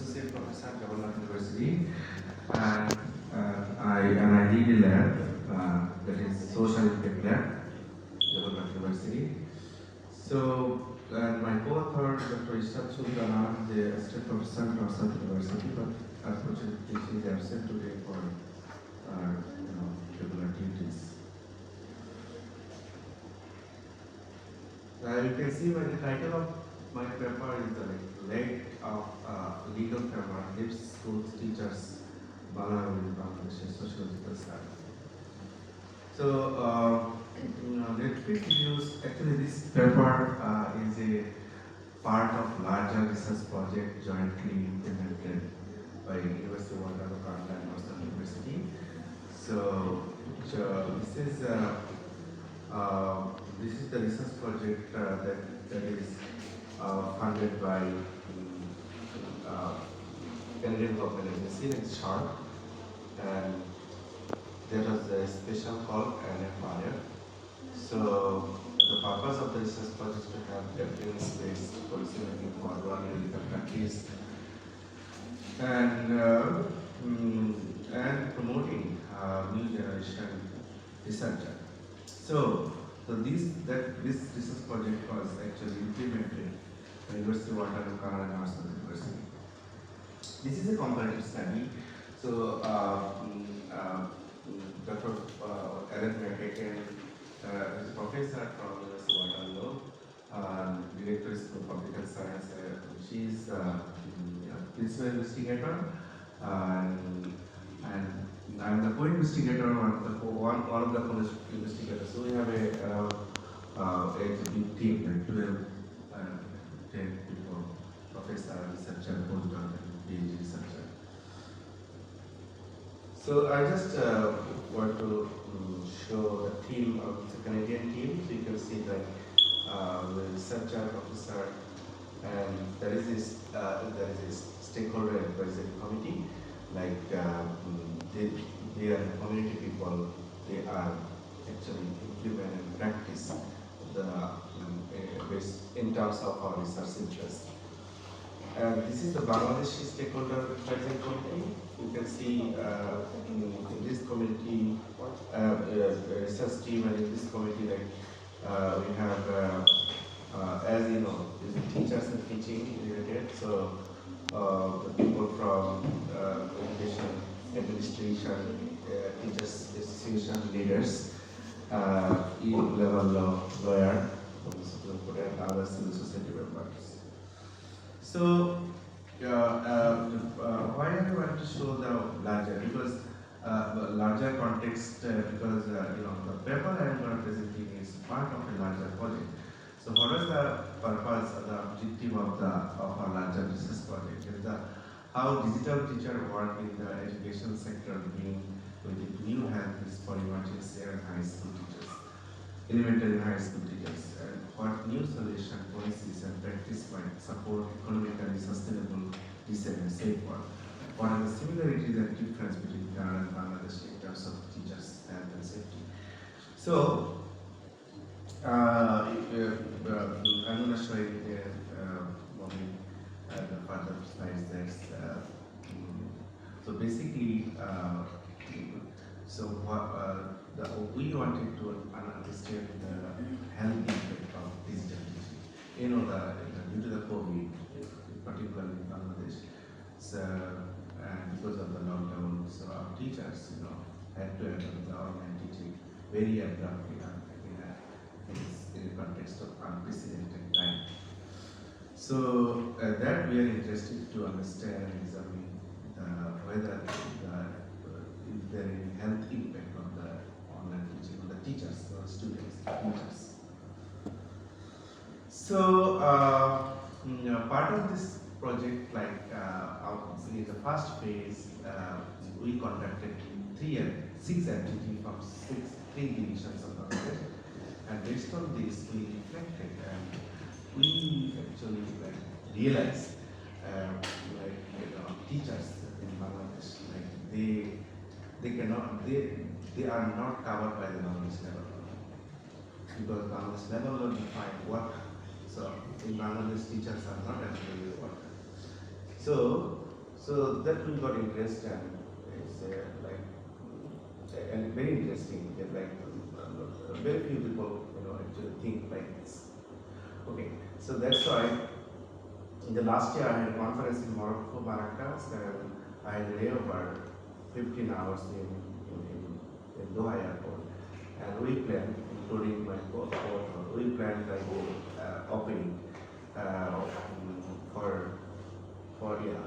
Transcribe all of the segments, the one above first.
associate professor at Jawaharlal University, and I lead a lab that is social impact lab, Jawaharlal University. So, and my co-author, Dr. Ishaq Sultana, the assistant professor at Jawaharlal University, but unfortunately she is absent today for regular duties. You can see by the title of my paper is the leg of legal framework gives schools teachers vulnerable Bangladesh sociological study. So let me introduce. Actually, this paper is a part of larger research project jointly implemented by University of Waterloo and Northern University. So this is the research project that is funded by Canadian Government Agency, like SHARP, and there was a special call NFRF. So the purpose of the research project is to have evidence-based policy making for vulnerable countries and promoting new generation researcher. So this research project was actually implemented by University of Waterloo and Northern University. This is a comparative study. So Dr. Ellen McKagan is a professor from University of Waterloo, director of public health science. She is principal investigator, and I'm the co-investigator, one of the co-investigators. So we have a big team, like 12, 10 people, professor, researcher, postdoc, and PhD researcher. So I just want to show the team of the Canadian team. So you can see that the researcher, professor, and there is a stakeholder advisory committee. Like they are community people. They are actually implement and practice the in terms of our research interest. And this is the Bangladeshi stakeholder advisory committee. You can see in this committee, research team, and in this committee, like we have, as you know, teachers and teaching related. So the people from education, administration, teachers, association leaders, level lawyer, and other civil society members. So, why I want to show the larger? Because the larger context, because the paper I am going to presenting is part of a larger project. So, what is the purpose or the objective of our larger research project? Is how digital teacher work in the education sector being with new help is for emergency and high school teachers, elementary and high school teachers. What new solution, policies, and practice might support economically sustainable, decent, and safe work? What are the similarities and difference between Ghana and Bangladesh in terms of teachers' health and safety? So, I'm going to show you the further slides. So basically, we wanted to understand the health impact of digital teaching. Due to the COVID, particularly in Bangladesh, so and because of the lockdown, so our teachers, had to adopt the online teaching very abruptly in a context of unprecedented time. So that we are interested to understand and examine whether if there is any health impact of the online teaching on the teachers or students, teachers. So part of this project, in the first phase, we conducted 6 activities from 3 divisions of the project, and based on this, we reflected and we actually realized teachers in Bangladesh, they are not covered by the Bangladesh level because Bangladesh level will define work. So in Bangladesh, teachers are not actually workers. So So that we got interest, and it's and very interesting. That very few people actually think like this. Okay, so that's why in the last year I had a conference in Morocco, Maracas, and I had layover 15 hours in Doha airport, and we planned, including my co-author, we planned like opening uh, for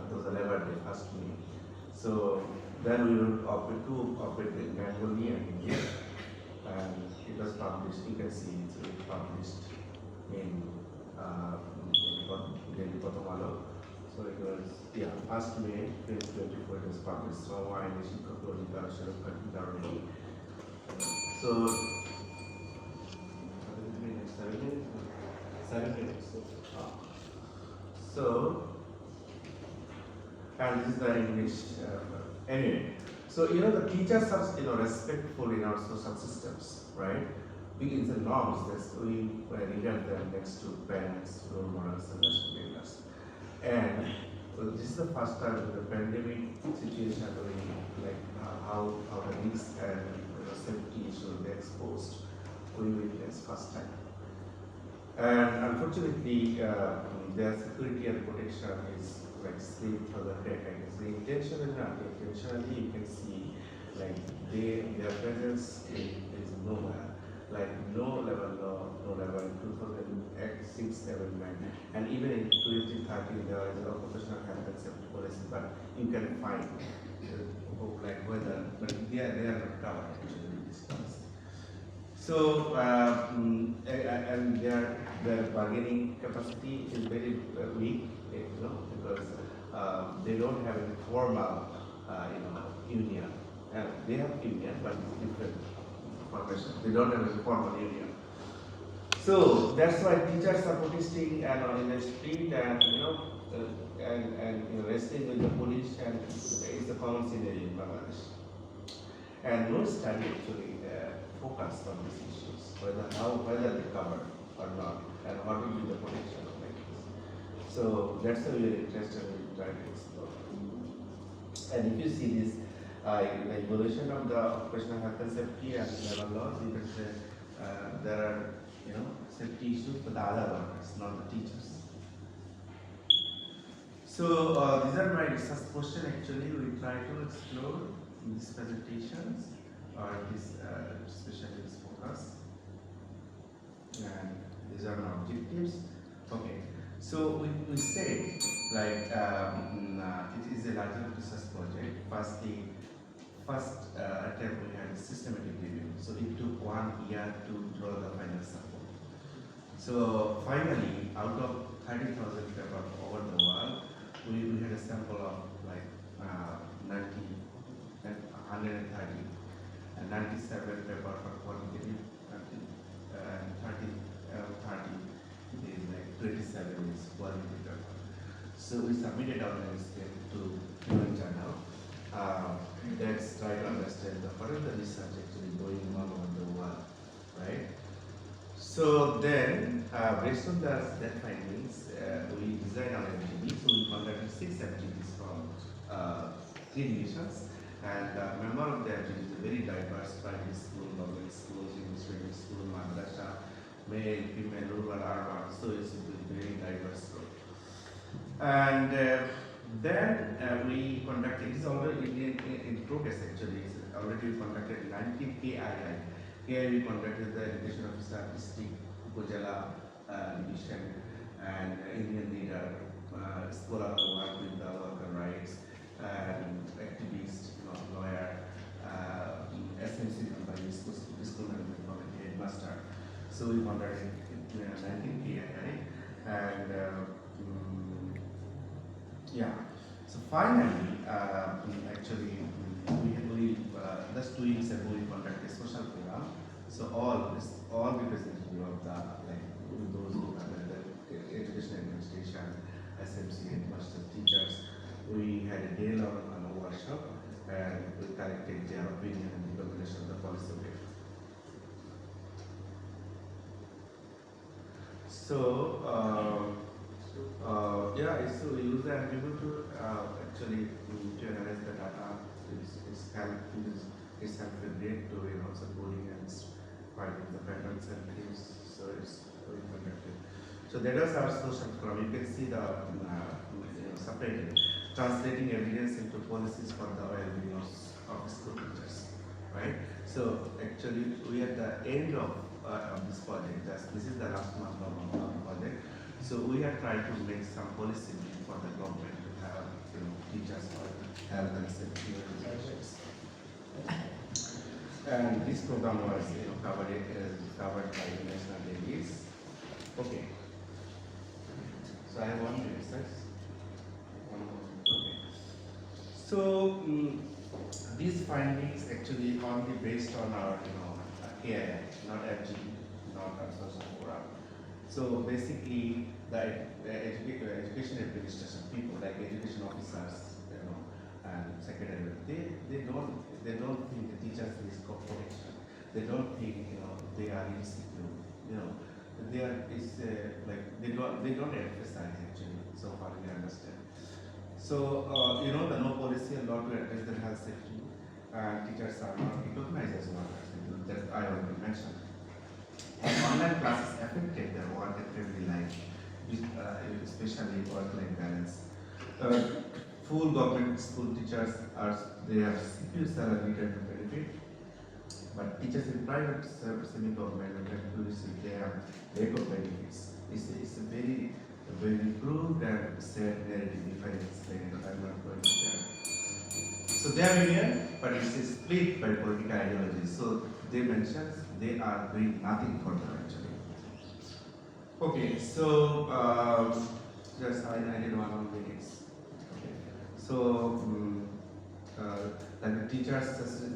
those 11 day first meeting. So then we will operate in Bengali and India, and it was published. You can see it's published in Delhi Potomalo. So it was first May 2024 it was published. So I initially so 7 minutes. So and this is the English anyway. So the teachers are respectful in our social systems, right? It's the norms that we regard them next to parents, role models, and leaders. And this is the first time in the pandemic situation we how the risks and safety issues will be exposed. We witness first time. And unfortunately, their security and protection is slipped for the crack. So intentionally, not intentionally, you can see their presence is nowhere. No level law, no level 2006 amendment, and even in 2013 there is a occupational health and safety policy, but you can find whether, but they are not covered actually in this policy. So and their bargaining capacity is very weak, because they don't have a formal union. They have union, but it's different formation. They don't have a formal union. So that's why teachers are protesting and on in the street, and wrestling with the police, and it's a common scenario in Bangladesh. And no study actually focused on these issues, whether they cover or not, and what will be the protection of like this. So that's why we are interested in trying to explore. And if you see this, the evolution of the occupational health and safety and labor laws, you can say there are safety issues for the other workers, not the teachers. So these are my research questions. Actually, we try to explore in these presentations or this especially this focus, and these are my objectives. Okay, so we say it is a larger research project. First attempt we had a systematic review, so it took 1 year to draw the final sample. So finally, out of 30,000 papers over the world, we had a sample of 90 and 130, and 97 paper for quantitative, and 30 is 27 is qualitative paper. So we submitted our manuscript to human journal. Let's try to understand what is the research actually going on over the world, right? So then, based on that findings, we designed our MTB. So we conducted 6 MTBs from 3 divisions, and member of the MTB is a very diverse private school, government schools, English medium school, madrasa, male, female, rural, urban. So it's a very diverse group. And then we conducted, it is already in progress actually, it's already conducted 19 KII. Here we conducted the education officer, district, Upajala division, and Indian leader, scholar who work with the worker rights, and activist, lawyer, SMC company, school management committee, headmaster. So we conducted 19 KII, and so finally, actually, we just 2 weeks ago we conducted a social program. So all representatives of those who are the education administration, SMC, headmaster, teachers, we had a day-long workshop, and we collected their opinion and recommendation of the policy brief. So so we use the attribute to actually actually to analyze the data is helpful great to supporting and finding the patterns and things. So it's very effective. So that is our social from. You can see the separated translating evidence into policies for the well-being of school teachers, right? So actually we are at the end of this project. This is the last month of our project. So we are trying to make some policy for the government to have teachers for health and safety regulations. And this program was covered by the national delegates. Okay. So I have 1 minute, sir. Okay. So these findings actually only based on our AI, not FG, not our social forum. So basically, the education administration people like education officers, and secretary, they don't think the teachers need protection. They don't think they are insecure. They are like they don't emphasize actually. So far we understand. So the no policy and law to address the health safety, and teachers are not recognized as workers. That I already mentioned. And online classes affected their work and family life, especially work-life balance. Full government school teachers they have secure salary to benefit, but teachers in private semi-government and inclusive they have lack of benefits. It's a very crude and sad narrative if I explain it. I'm not going to share. So they are union, but it's split by political ideology. So they mention they are doing nothing for them actually. Okay, so just I did 1 minutes. Okay, so like the teachers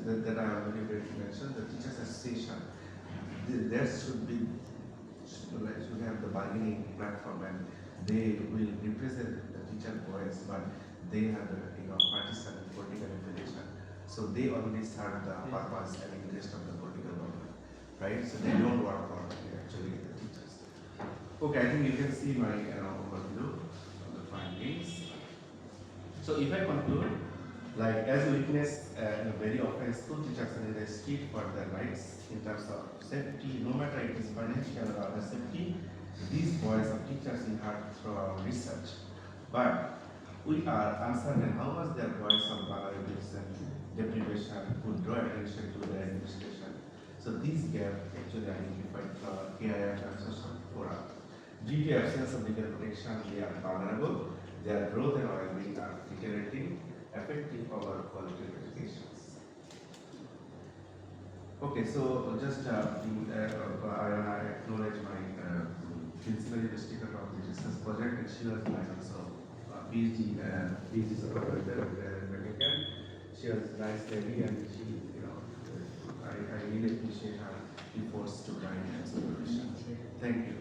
that I already mentioned, the teachers association, there should have the bargaining platform and they will represent the teacher voice, but they have the partisan political affiliation. So they only serve the purpose and interest of the political government, right? So they don't work for actually the teachers. Okay, I think you can see my overview of the findings. So if I conclude, like as we witness very often school teachers are in the street for their rights in terms of safety, no matter it is financial or other safety, these voices of teachers inherit through our research. But we are uncertain how much their voice of vulnerabilities and deprivation could draw attention to the administration. So these gaps actually identified for KIF and social fora. Due to absence of legal protection, they are vulnerable. Their growth and well-being are deteriorating, affecting our quality of educations. Okay, so just I acknowledge my principal investigator of the research project, and she was my also PhD supervisor of medical. She was a nice lady, and she, I really appreciate her efforts to guide and supervision. Thank you.